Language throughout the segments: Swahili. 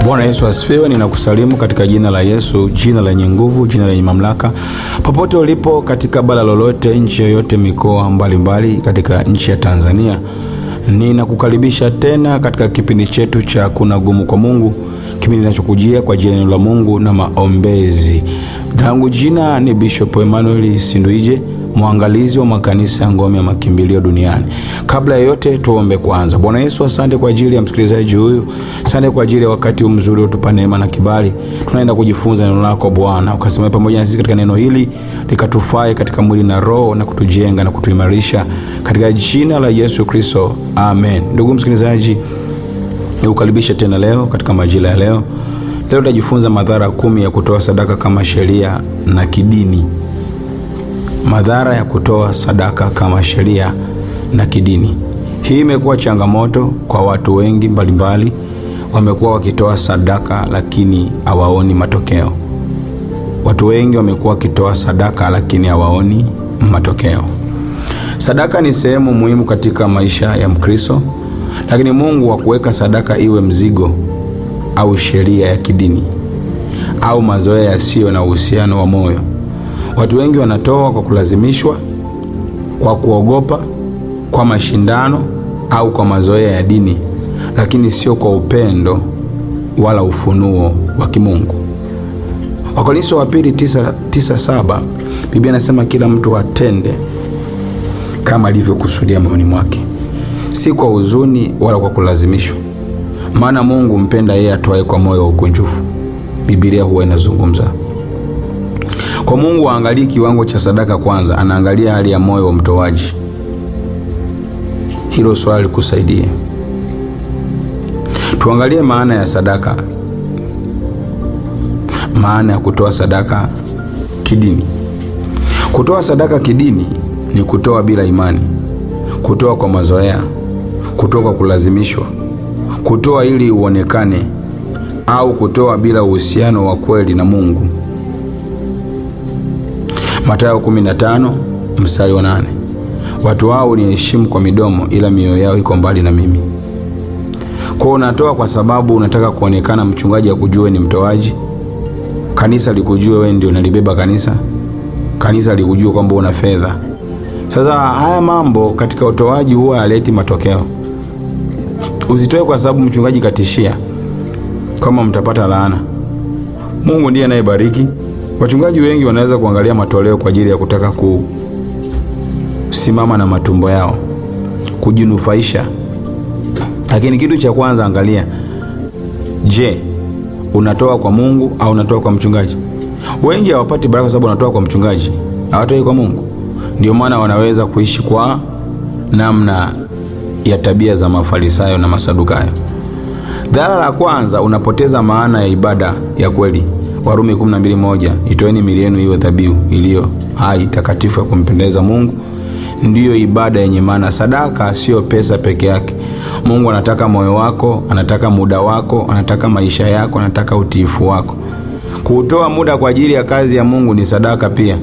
Bwana Yesu asifiwe. Ninakusalimu katika jina la Yesu, jina lenye nguvu, jina lenye mamlaka. Popote ulipo katika bara lolote, nchi yoyote, mikoa mbalimbali katika nchi ya Tanzania, ninakukaribisha tena katika kipindi chetu cha Kuna Gumu kwa Mungu, kipindi kinachokujia kwa jina neno la Mungu na maombezi. Langu jina ni Bishop Emmanuel Sinduije, mwangalizi wa makanisa ngome ya makimbilio duniani. Kabla ya yote tuombe kwanza. Bwana Yesu, asante kwa ajili ya msikilizaji huyu. Asante kwa ajili ya wakati mzuri utupa neema na kibali. Tunaenda kujifunza neno lako Bwana. Ukasema pamoja na sisi katika neno hili likatufae katika mwili na roho na kutujenga na kutuimarisha katika jina la Yesu Kristo. Amen. Ndugu msikilizaji, nikukaribisha tena leo katika majira ya leo. Leo tutajifunza madhara 10 ya kutoa sadaka kama sheria na kidini. Madhara ya kutoa sadaka kama sheria na kidini. Hii imekuwa changamoto kwa watu wengi mbalimbali. Wamekuwa wakitoa sadaka lakini hawaoni matokeo. Watu wengi wamekuwa wakitoa sadaka lakini hawaoni matokeo. Sadaka ni sehemu muhimu katika maisha ya Mkristo, lakini Mungu hakuweka sadaka iwe mzigo au sheria ya kidini au mazoea yasiyo na uhusiano wa moyo. Watu wengi wanatoa kwa kulazimishwa, kwa kuogopa, kwa mashindano au kwa mazoea ya dini, lakini sio kwa upendo wala ufunuo wa kimungu. Wakorintho wa pili 9:7 Biblia inasema kila mtu atende kama alivyokusudia moyoni mwake, si kwa huzuni wala kwa kulazimishwa, maana Mungu mpenda yeye atoaye kwa moyo wa ukunjufu. Biblia huwa inazungumza. Kwa Mungu haangalii kiwango cha sadaka kwanza, anaangalia hali ya moyo wa mtoaji. Hilo swali kusaidie. Tuangalie maana ya sadaka. Maana ya kutoa sadaka kidini. Kutoa sadaka kidini ni kutoa bila imani, kutoa kwa mazoea, kutoa kwa kulazimishwa, kutoa ili uonekane, au kutoa bila uhusiano wa kweli na Mungu. Mathayo 15:8. Watu hao huniheshimu kwa midomo, ila mioyo yao iko mbali na mimi. Kwa unatoa kwa sababu unataka kuonekana, mchungaji akujue ni mtoaji, kanisa likujue wewe ndio unalibeba kanisa, kanisa likujue kwamba una fedha. Sasa haya mambo katika utoaji huwa haleti matokeo. Usitoe kwa sababu mchungaji katishia kama mtapata laana. Mungu ndiye anayebariki. Wachungaji wengi wanaweza kuangalia matoleo kwa ajili ya kutaka kusimama na matumbo yao, kujinufaisha. Lakini kitu cha kwanza angalia, je, unatoa kwa Mungu au unatoa kwa mchungaji? Wengi hawapati baraka sababu wanatoa kwa mchungaji, hawatoi kwa Mungu. Ndio maana wanaweza kuishi kwa namna ya tabia za Mafarisayo na Masadukayo. Dhara la kwanza, unapoteza maana ya ibada ya kweli. Warumi 12:1, itoeni miili yenu iwe dhabihu iliyo hai, takatifu, ya kumpendeza Mungu, ndiyo ibada yenye maana. Sadaka sio pesa peke yake. Mungu anataka moyo wako, anataka muda wako, anataka maisha yako, anataka utiifu wako. Kutoa muda kwa ajili ya kazi ya Mungu ni sadaka pia.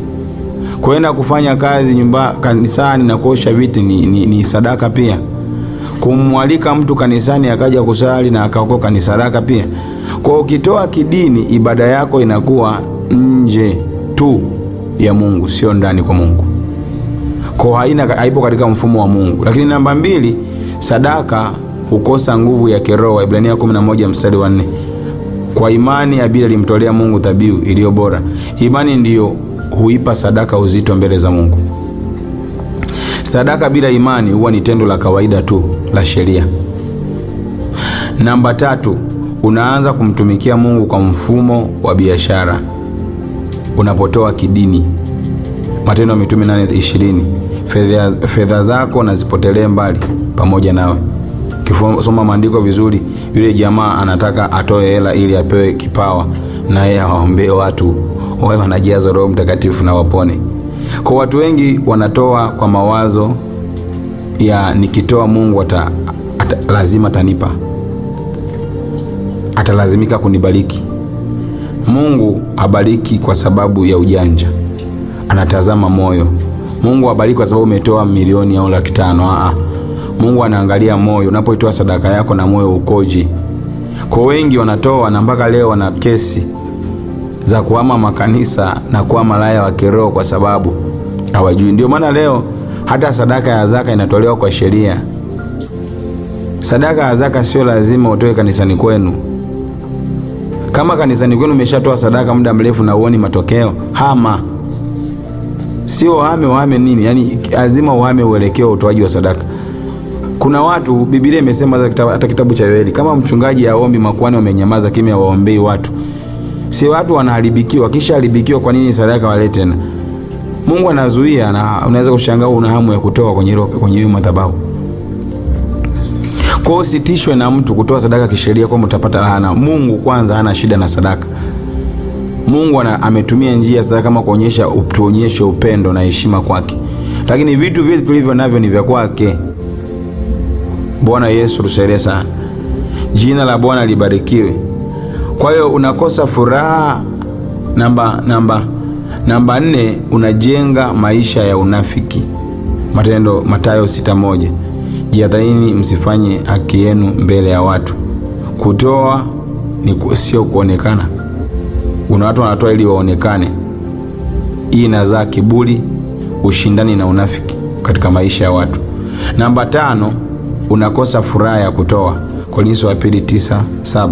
Kwenda kufanya kazi kanisani na kuosha viti ni sadaka pia. Kumwalika mtu kanisani akaja kusali na akaokoka ni sadaka pia. Kwa ukitoa kidini, ibada yako inakuwa nje tu ya Mungu, sio ndani kwa Mungu. Kwa haipo katika mfumo wa Mungu. Lakini namba 2, sadaka hukosa nguvu ya kiroho. Waebrania 11:4. Kwa imani Habili alimtolea Mungu dhabihu iliyo bora. Imani ndiyo huipa sadaka uzito mbele za Mungu. Sadaka bila imani huwa ni tendo la kawaida tu la sheria. Namba 3, unaanza kumtumikia Mungu kwa mfumo wa biashara unapotoa kidini. Matendo ya Mitume 8:20, fedha zako na zipotelee mbali pamoja nawe. Kisoma maandiko vizuri, yule jamaa anataka atoe hela ili apewe kipawa na yeye awaombee watu wawe wanajaza Roho Mtakatifu na wapone. Kwa watu wengi wanatoa kwa mawazo ya nikitoa Mungu lazima atanipa, atalazimika kunibariki. Mungu habariki kwa sababu ya ujanja, anatazama moyo. Mungu habariki kwa sababu umetoa milioni au 500,000. Mungu anaangalia moyo. Unapoitoa sadaka yako na moyo ukoje? Kwa wengi wanatoa na mpaka leo wana kesi za kuhama makanisa na kuwa malaya wa kiroho kwa sababu hawajui. Ndio maana leo hata sadaka ya zaka inatolewa kwa sheria. Sadaka ya zaka sio lazima utoe kanisani kwenu. Kama kanisani kwenu umeshatoa sadaka muda mrefu na uoni matokeo, hama. Sio uhame nini? Yaani lazima uhame uelekeo utoaji wa sadaka. Kuna watu, Biblia imesema hata kitabu cha Yoeli, kama mchungaji aombi, makuhani wamenyamaza kimya, waombei watu. Si watu wanaharibikiwa, kisha haribikiwa, kwa nini sadaka walete tena? Mungu anazuia, na unaweza kushangaa una hamu ya kutoa kwenye hiyo madhabahu. Kwa usitishwe na mtu kutoa sadaka kisheria kwa mtapata laana. Mungu kwanza hana shida na sadaka. Mungu ametumia njia sadaka kama tuonyeshe upendo na heshima kwake. Lakini vitu vile tulivyo navyo ni vya kwake. Bwana Yesu tusaidie sana. Jina la Bwana libarikiwe. Kwa hiyo unakosa furaha. Namba 4, unajenga maisha ya unafiki. Mathayo 6:1, jihadharini msifanye haki yenu mbele ya watu. Kutoa sio kuonekana. Kuna watu wanatoa ili waonekane. Hii inazaa kiburi, ushindani na unafiki katika maisha ya watu. Namba 5, unakosa furaha ya kutoa. Korintho wa 2:9-7,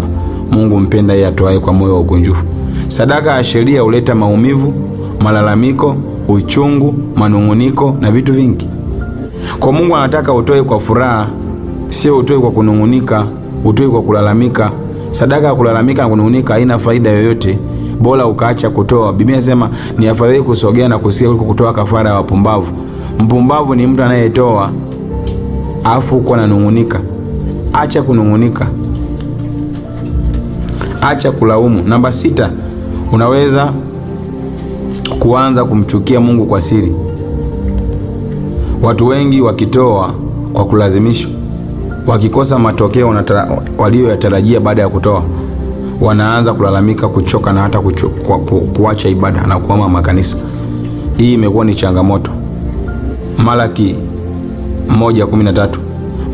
Mungu mpenda yeye atoaye kwa moyo wa ukunjufu. Sadaka ya sheria huleta maumivu, malalamiko, uchungu, manunguniko na vitu vingi. Kwa Mungu anataka utoe kwa furaha, sio utoe kwa kunungunika, utoe kwa kulalamika. Sadaka ya kulalamika na kunungunika haina faida yoyote. Bora ukaacha kutoa. Biblia inasema ni afadhali kusogea na kusikia kuliko kutoa kafara ya wapumbavu. Mpumbavu ni mtu anayetoa afu kwa nanungunika. Acha kunungunika. Acha kulaumu. Namba 6, unaweza kuanza kumchukia Mungu kwa siri. Watu wengi wakitoa kwa kulazimishwa, wakikosa matokeo walioyatarajia baada ya kutoa, wanaanza kulalamika, kuchoka na hata kuacha ibada na kuhama makanisa. Hii imekuwa ni changamoto. Malaki 1:13,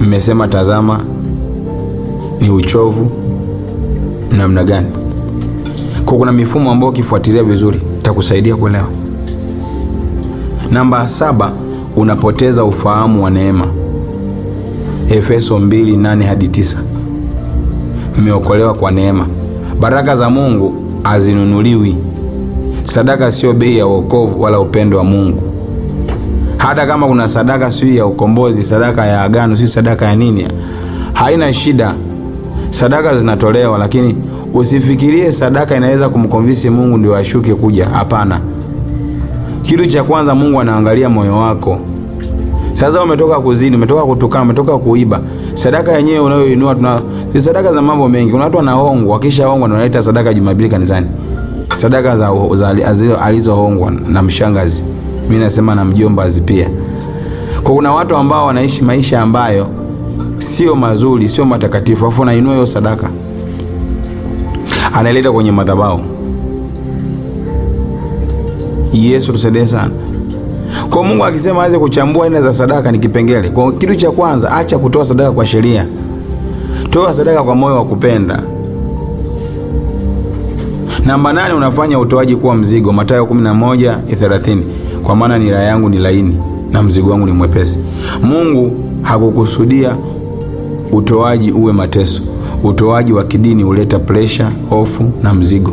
mmesema tazama ni uchovu namna gani. Kwa kuna mifumo ambayo ukifuatilia vizuri itakusaidia kuelewa. Namba 7, unapoteza ufahamu wa neema. Efeso 2:8-9. Mmeokolewa kwa neema. Baraka za Mungu hazinunuliwi. Sadaka sio bei ya wokovu wala upendo wa Mungu. Hata kama kuna sadaka sio ya ukombozi, sadaka ya agano, sio sadaka ya nini, haina shida. Sadaka zinatolewa, lakini usifikirie sadaka inaweza kumkonvinsi Mungu ndio ashuke kuja. Hapana. Kitu cha kwanza Mungu anaangalia moyo wako. Sasa umetoka kuzini, umetoka kutukana, umetoka kuiba, sadaka yenyewe unayoinua ni sadaka za mambo mengi. Kuna watu wanahongwa, kisha hongwa ndio wanaleta sadaka Jumapili kanisani. Sadaka za alizohongwa na mshangazi. Mimi nasema na mjombazi pia. Kwa kuna watu ambao wanaishi maisha ambayo sio mazuri, sio matakatifu, afu anainua hiyo sadaka, analeta kwenye madhabahu. Yesu tusaidie sana. Kwa Mungu akisema aanze kuchambua aina za sadaka ni kipengele. Kwa kitu cha kwanza, acha kutoa sadaka kwa sheria. Toa sadaka kwa moyo wa kupenda. Namba 8, unafanya utoaji kuwa mzigo. Mathayo 11:30. Kwa maana nira yangu ni laini na mzigo wangu ni mwepesi. Mungu hakukusudia utoaji uwe mateso. Utoaji wa kidini huleta pressure, hofu na mzigo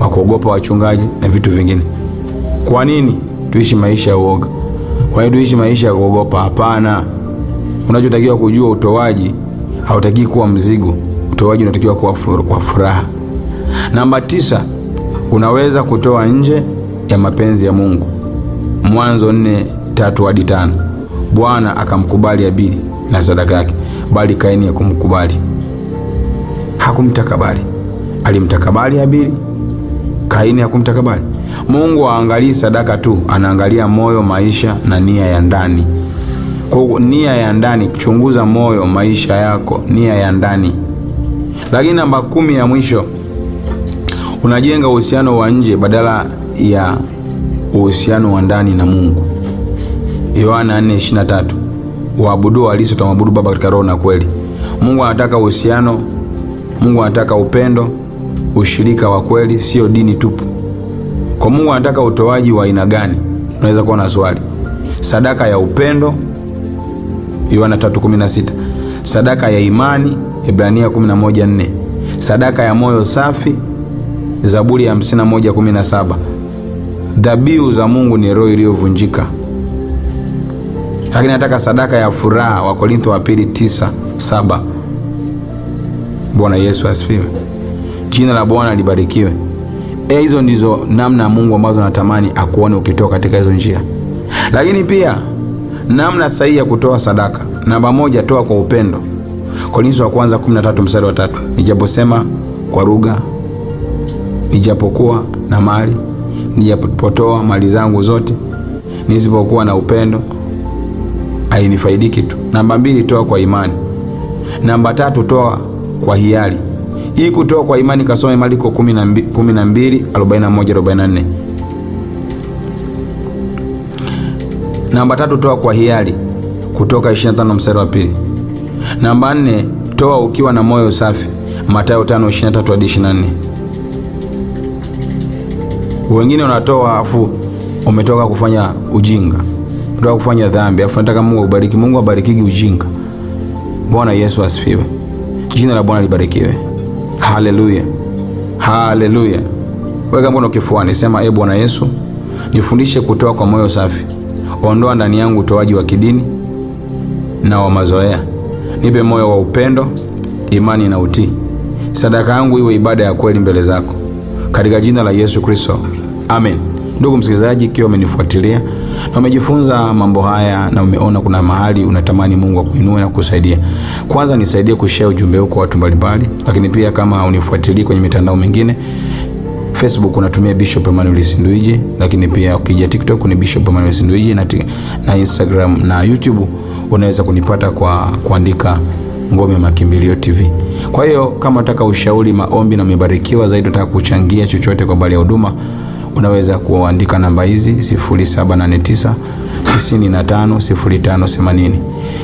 wa kuogopa wachungaji na vitu vingine. Kwa nini tuishi maisha ya uoga? Kwa nini tuishi maisha ya kuogopa? Hapana. Unachotakiwa kujua, utoaji hautaki kuwa mzigo. Utoaji unatakiwa kuwa kwa furaha. Namba 9, unaweza kutoa nje ya mapenzi ya Mungu. Mwanzo 4:3-5. Bwana akamkubali Habili na sadaka yake, bali Kaini hakumkubali. Hakumtakabali. Alimtakabali Habili, Kaini hakumtakabali. Mungu haangalii sadaka tu, anaangalia moyo, maisha na nia ya ndani. Kwa nia ya ndani, kuchunguza moyo, maisha yako, nia ya ndani. Lakini namba 10 ya mwisho, unajenga uhusiano wa nje badala ya uhusiano wa ndani na Mungu. Yohana 4:23. Waabudu halisi utamwabudu Baba katika roho na kweli. Mungu anataka uhusiano, Mungu anataka upendo, ushirika wa kweli, sio dini tupu. Kwa Mungu anataka utoaji wa aina gani? Unaweza kuwa na swali. Sadaka ya upendo, Yohana 3:16. Sadaka ya imani, Ibrania 11:4. Sadaka ya moyo safi, Zaburi ya 51:17. Dhabihu za Mungu ni roho iliyovunjika. Lakini nataka sadaka ya furaha, Wakorintho wa 2:9-7. Bwana Yesu asifiwe. Jina la Bwana libarikiwe. Hizo ndizo namna Mungu ambazo natamani akuone ukitoka katika hizo njia. Lakini pia namna sahihi ya kutoa sadaka. Namba 1, toa kwa upendo. Korintho wa kwanza 13:3. Nijaposema kwa lugha, nijapokuwa na mali, nijapotoa mali zangu zote, nisipokuwa na upendo, hainifaidi kitu. Namba 2, toa kwa imani. Namba 3, toa kwa hiari. Hii kutoa kwa imani, kasome Marko 12:41-44. Namba 3, toa kwa hiari, Kutoka 25:2. Namba 4, toa ukiwa na moyo safi, Mathayo 5:23-24. Wengine wanatoa afu umetoka kufanya ujinga, umetoka kufanya dhambi, afu nataka Mungu akubariki. Mungu abarikigi ujinga. Bwana Yesu asifiwe. Jina la Bwana libarikiwe. Haleluya. Haleluya. Weka mkono kifuani, sema Bwana Yesu, nifundishe kutoa kwa moyo safi. Ondoa ndani yangu utoaji wa kidini na wa mazoea. Nipe moyo wa upendo, imani na utii. Sadaka yangu iwe ibada ya kweli mbele zako. Katika jina la Yesu Kristo. Amen. Ndugu msikilizaji, ikiwa umenifuatilia na umejifunza mambo haya na umeona kuna mahali unatamani Mungu akuinue na kusaidia, kwanza nisaidie kushare ujumbe huu kwa watu mbalimbali. Lakini pia kama unifuatilia kwenye mitandao mingine, Facebook unatumia Bishop Emmanuel Sinduiji, lakini pia ukija TikTok ni Bishop Emmanuel Sinduiji, na Instagram na YouTube unaweza kunipata kwa kuandika Ngome Makimbilio TV. Kwa hiyo kama unataka ushauri, maombi na umebarikiwa zaidi, unataka kuchangia chochote kwa bali ya huduma, unaweza kuandika namba hizi 0789 950580,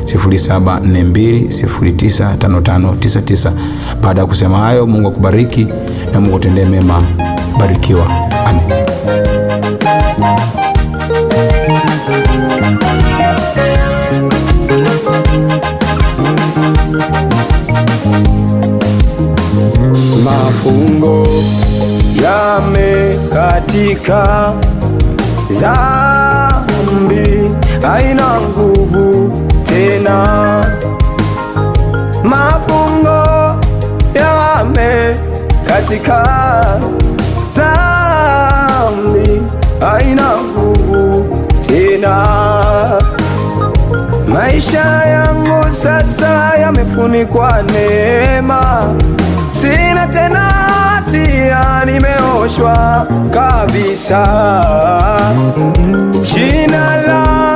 0742095599. Baada ya kusema hayo, Mungu akubariki na Mungu atendee mema. Barikiwa. Amen. Mafungo yamekatika, dhambi haina nguvu tena. Mafungo yamekatika, dhambi haina nguvu tena. Maisha yangu sasa yamefunikwa neema, sina tena hatia, nimeoshwa kabisa. Jina la